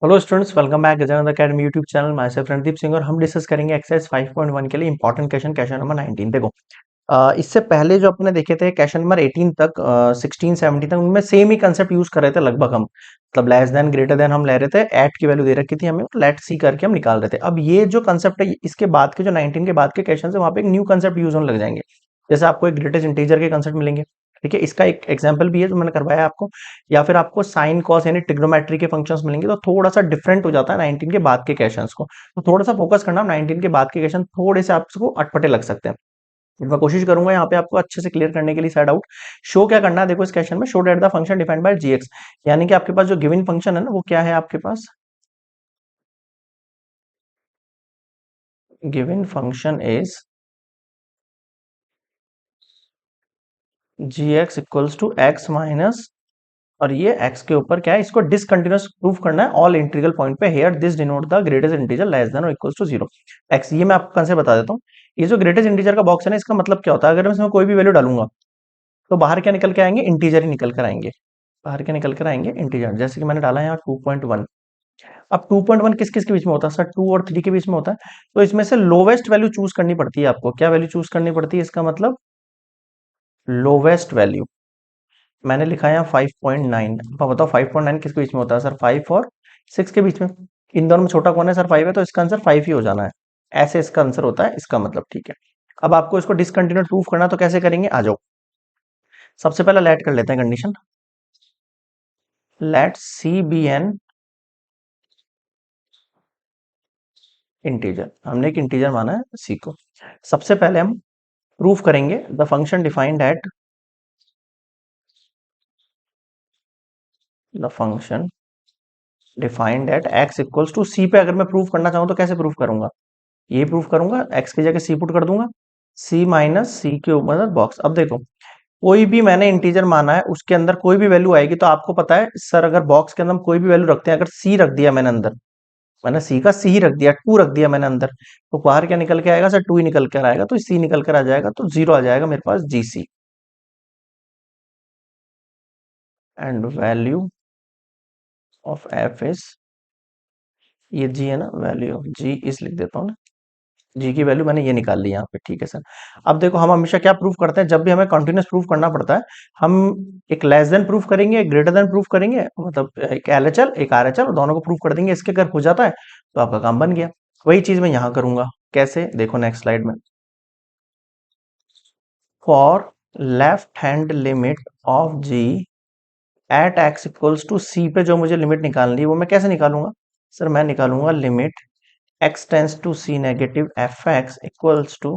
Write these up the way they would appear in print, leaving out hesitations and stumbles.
Hello students, welcome back Gajanand academy YouTube channel. My self Randeep Singh और हम discuss करेंगे exercise 5.1 के लिए इंपॉर्टेंट क्वेश्चन, क्वेश्चन नंबर 19। देखो, इससे पहले जो अपने देखे थे क्वेश्चन नंबर 18 तक, 16 17 तक, उनमें सेम ही कंसेप्ट यूज कर रहे थे लगभग हम। मतलब लेस देन ग्रेटर देन हम ले रहे थे, एट की वैल्यू दे रखी थी हमें, लेट सी करके हम निकाल रहे थे। अब ये जो कंसेप्ट है, इसके बाद के जो 19 के बाद के क्वेश्चन है, वहां पे एक न्यू कंसेप्ट यूज होने लग जाएंगे। जैसे आपको एक ग्रेटेस्ट इंटीजर के कंसेप्ट मिलेंगे। ठीक है, इसका एक एग्जाम्पल भी है जो मैंने करवाया आपको। या फिर आपको साइन कॉस यानी ट्रिग्नोमेट्री के फंक्शंस मिलेंगे, तो थोड़ा सा डिफरेंट हो जाता है 19 के बाद के क्वेश्चंस को। तो थोड़ा सा फोकस करना, 19 के बाद के क्वेश्चन थोड़े से आपको अटपटे लग सकते हैं। मैं कोशिश करूंगा यहाँ पे आपको अच्छे से क्लियर करने के लिए। साइड आउट शो क्या करना है, देखो इस क्वेश्चन में, show that the function defined by GX, यानी कि आपके पास जो गिवन फंक्शन है ना, वो क्या है आपके पास। Given function is G x equals to x minus, और ये x के ऊपर क्या है, इसको डिसकंटिन्यूअस प्रूव करना है ऑल इंटीग्रल पॉइंट पे। Here this denote the greatest integer less than और इक्वल्स टू जीरो x। ये मैं आपको कंसेप्ट बता देता हूँ। ये जो ग्रेटेस्ट इंटीजर का बॉक्स है ना, इसका मतलब क्या होता है, अगर मैं इसमें कोई भी वैल्यू डालूंगा तो बाहर क्या निकल के आएंगे, इंटीजर ही निकल कर आएंगे। बाहर क्या निकल कर आएंगे, इंटीजर। जैसे कि मैंने डाला है यहाँ 2.1। अब 2.1 किस किस के बीच में होता है सर, 2 और 3 के बीच में होता है। तो इसमें से लोवेस्ट वैल्यू चूज करनी पड़ती है आपको। क्या वैल्यू चूज करनी पड़ती है, इसका मतलब लोवेस्ट वैल्यू। मैंने लिखा है यहाँ 5.9। अब बताओ 5.9 किसके बीच में होता है सर, 5 और 6 के बीच में। इन दोनों में छोटा कौन है सर, 5 है, तो इसका आंसर 5 ही हो जाना है। ऐसे इसका आंसर होता है, इसका मतलब। ठीक है, अब आपको इसको डिसकंटिन्यूअस प्रूफ करना, तो कैसे करेंगे, आ जाओ। सबसे पहले लेट कर लेते हैं condition. Let C be an integer. हमने एक इंटीजर माना है सी को। सबसे पहले हम प्रूफ करेंगे the function defined at, the function defined at x equals to C पे। अगर मैं प्रूफ करना चाहूं तो कैसे प्रूफ करूंगा, ये प्रूफ करूंगा, एक्स की जगह सी पुट कर दूंगा, सी माइनस सी के ऊपर बॉक्स। अब देखो, कोई भी मैंने इंटीजर माना है, उसके अंदर कोई भी वैल्यू आएगी, तो आपको पता है सर, अगर बॉक्स के अंदर हम कोई भी वैल्यू रखते हैं, अगर सी रख दिया मैंने अंदर, मैंने सी का सी रख दिया, 2 रख दिया मैंने अंदर, तो बाहर क्या निकल के आएगा सर, 2 ही निकल कर आएगा, तो सी निकल कर आ जाएगा, तो 0 आ जाएगा मेरे पास G C. And value of F is, ये जी है ना, वैल्यू ऑफ जी इस लिख देता हूँ ना। जी की वैल्यू मैंने ये निकाल ली यहाँ पे। ठीक है सर। अब देखो, हम हमेशा क्या प्रूफ करते हैं, जब भी हमें कंटिन्यूअस प्रूफ करना पड़ता है, हम एक लेस देन प्रूफ करेंगे, एक ग्रेटर देन प्रूफ करेंगे, मतलब एक एलएचएल एक आरएचएल, दोनों को प्रूफ कर देंगे। इसके अगर हो जाता है तो आपका काम बन गया। वही चीज मैं यहाँ करूंगा। कैसे, देखो नेक्स्ट स्लाइड में। For left hand limit of G at x equals to C पे, जो मुझे लिमिट निकालनी है, वो मैं कैसे निकालूंगा सर, मैं निकालूंगा limit x tends to c negative f x equals to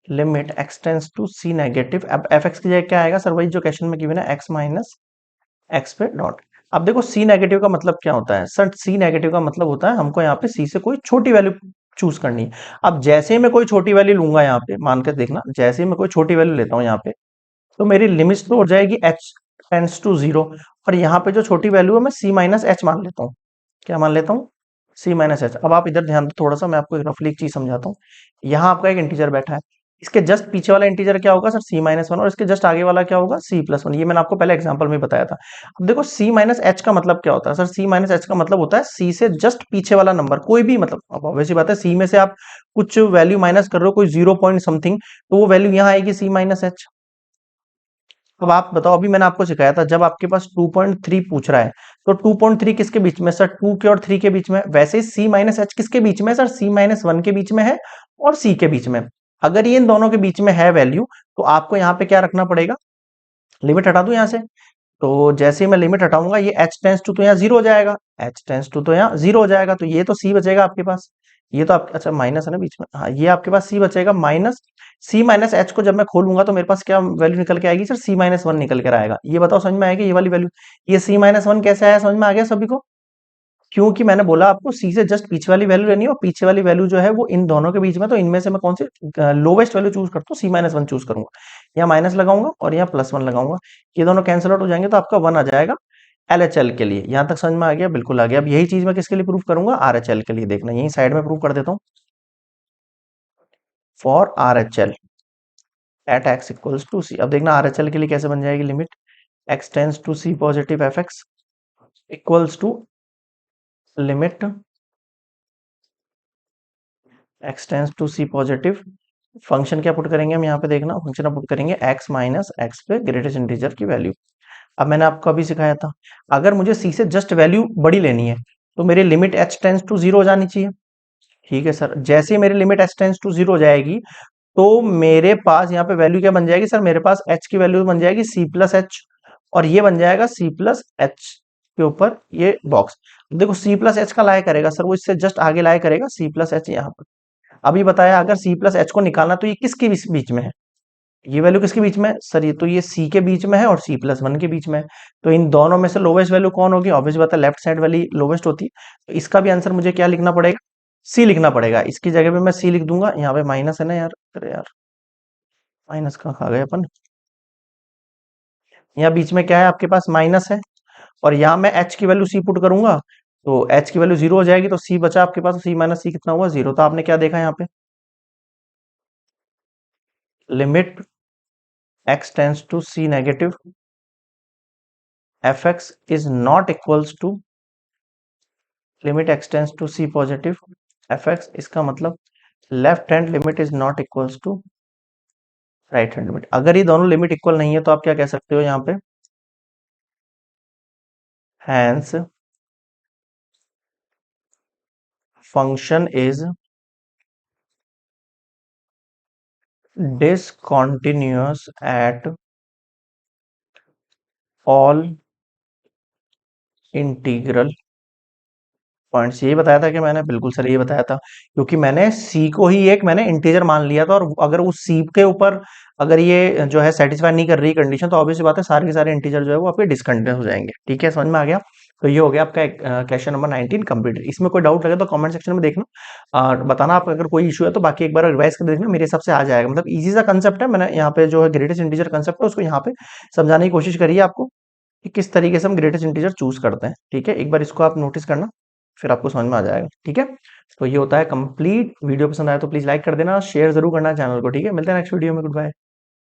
limit x tends to c negative. अब एफ एक्स की जगह क्या आएगा सर, वही जो क्वेश्चन में गिवन है, एक्स माइनस एक्स पे डॉट। अब देखो, सी नेगेटिव का मतलब क्या होता है सर, सी नेगेटिव का मतलब होता है हमको यहाँ पे सी से कोई छोटी वैल्यू चूज करनी है। अब जैसे ही मैं कोई छोटी वैल्यू लूंगा यहाँ पे, मान कर देखना, जैसे ही मैं कोई छोटी वैल्यू लेता हूँ यहाँ पे, तो मेरी लिमिट तो हो जाएगी एच टेंस टू जीरो। और यहाँ पे जो छोटी वैल्यू है, मैं सी माइनस एच मान लेता हूँ। क्या मान लेता हूँ, सी माइनस एच। अब आप इधर ध्यान दो थोड़ा सा, मैं आपको रफली एक चीज समझाता हूँ। यहाँ आपका एक इंटीजर बैठा है, इसके जस्ट पीछे वाला इंटीजर क्या होगा सर, सी माइनस वन, और इसके जस्ट आगे वाला क्या होगा, सी प्लस वन। ये मैंने आपको पहले एग्जांपल में बताया था। अब देखो, सी माइनस एच का मतलब क्या होता है सर, सी माइनस एच का मतलब होता है सी से जस्ट पीछे वाला नंबर कोई भी। मतलब अब ऑब्वियस बात है, सी में से आप कुछ वैल्यू माइनस कर रहे हो, कोई 0 पॉइंट समथिंग, तो वो वैल्यू यहाँ आएगी सी माइनस एच। अब आप बताओ, अभी मैंने आपको सिखाया था, जब आपके पास 2.3 पूछ रहा है, तो 2.3 किसके बीच में सर, 2 के और 3 के बीच में। वैसे ही सी माइनस एच किसके बीच में सर, सी माइनस वन के बीच में है और सी के बीच में। अगर ये इन दोनों के बीच में है वैल्यू, तो आपको यहाँ पे क्या रखना पड़ेगा, लिमिट हटा दूं यहाँ से। तो जैसे ही मैं लिमिट हटाऊंगा, ये एच टेंस टू तो यहाँ जीरो हो जाएगा, एच टेंस टू तो यहाँ जीरो हो जाएगा, तो ये तो सी बचेगा आपके पास। ये तो आप, अच्छा माइनस है ना बीच में, हाँ, ये आपके पास सी बचेगा माइनस। सी माइनस एच को जब मैं खोलूंगा, तो मेरे पास क्या वैल्यू निकल के आएगी सर, सी माइनस वन निकल कर आएगा। ये बताओ समझ में आएगी ये वाली वैल्यू। ये सी माइनस वन कैसे आया, समझ में आ गया सभी को। क्योंकि मैंने बोला आपको सी से जस्ट पीछे वाली वैल्यू लेनी है, और पीछे वाली वैल्यू जो है वो इन दोनों के बीच में, तो इनमें से मैं कौन सी लोवेस्ट वैल्यू चूज करता हूँ, सी माइनस वन चूज करूंगा। यहाँ माइनस लगाऊंगा और यहाँ प्लस वन लगाऊंगा, ये दोनों कैंसिल आउट हो जाएंगे, तो आपका वन आ जाएगा एलएचएल के लिए। यहां तक समझ में आ गया, बिल्कुल आ गया। अब यही चीज मैं किसके लिए प्रूफ करूंगा, आरएचएल के लिए। देखना, यही साइड में प्रूफ कर देता हूँ। For RHL at x equals to C. अब देखना आरएचएल के लिए कैसे बन जाएगी, limit x tends to C positive F x equals to limit x tends to C positive, function क्या पुट करेंगे हम यहाँ पे, देखना फंक्शन आप पुट करेंगे एक्स माइनस एक्स पे ग्रेटेस्ट इंटीजर की वैल्यू। अब मैंने आपको अभी सिखाया था, अगर मुझे सी से जस्ट वैल्यू बड़ी लेनी है तो मेरी limit h tends to zero हो जानी चाहिए। ठीक है सर, जैसे ही मेरी limit h tends to zero हो जाएगी तो मेरे पास यहाँ पे वैल्यू क्या बन जाएगी सर, मेरे पास एच की वैल्यू बन जाएगी सी प्लस एच, और ये बन जाएगा सी प्लस एच के ऊपर ये बॉक्स। देखो सी प्लस एच का लाया करेगा सर, वो इससे जस्ट आगे लाया करेगा सी प्लस एच यहाँ पर। अभी बताया अगर सी प्लस एच को निकालना तो ये किसके बीच बीच में है, ये वैल्यू किसके बीच में है सर, ये तो ये सी के बीच में है और सी प्लस वन के बीच में है। तो इन दोनों में से लोवेस्ट वैल्यू कौन होगी, ऑब्वियस बात है लेफ्ट साइड वाली लोवेस्ट होती है। तो इसका भी आंसर मुझे क्या लिखना पड़ेगा, सी लिखना पड़ेगा। इसकी जगह पे मैं सी लिख दूंगा, यहाँ पे माइनस है ना यार, अरे यार माइनस कहाँ खा गए अपन, यहाँ बीच में क्या है आपके पास माइनस है, और यहाँ मैं एच की वैल्यू सी पुट करूंगा तो एच की वैल्यू जीरो हो जाएगी, तो सी बचा आपके पास, सी माइनस सी कितना हुआ जीरो। तो आपने क्या देखा यहाँ पे, limit x tends to c negative f x is not equals to limit x tends to C positive F x. इसका मतलब left hand limit is not equals to right hand limit. अगर ये दोनों लिमिट इक्वल नहीं है तो आप क्या कह सकते हो यहाँ पे, hence function is discontinuous at all integral points. यही बताया था कि मैंने, बिल्कुल सर यही बताया था, क्योंकि मैंने सी को ही एक मैंने इंटीजर मान लिया था, और अगर उस सी के ऊपर अगर ये जो है सेटिस्फाई नहीं कर रही कंडीशन, तो ऑब्वियस बात है सारे के सारे इंटीजर जो है वो आपके डिसकंटिन्यूस हो जाएंगे। ठीक है, समझ में आ गया। तो ये हो गया आपका क्वेश्चन नंबर 19 कंप्लीट। इसमें कोई डाउट लगे तो कमेंट सेक्शन में देखना और बताना, आप अगर कोई इशू है तो बाकी एक बार रिवाइज कर देखना, मेरे हिसाब से आ जाएगा। मतलब इजी सा कंसेप्ट है, मैंने यहाँ पे जो है ग्रेटेस्ट इंटीजर कंसेप्ट है उसको यहाँ पे समझाने की कोशिश करी है आपको कि किस तरीके से हम ग्रेटेस्ट इंटीजर चूज करते हैं। ठीक है, एक बार इसको आप नोटिस करना, फिर आपको समझ में आ जाएगा। ठीक है, तो ये होता है कंप्लीट। वीडियो पसंद आया तो प्लीज लाइक कर देना, शेयर जरूर करना चैनल को। ठीक है, मिलते हैं नेक्स्ट वीडियो में, गुड बाय।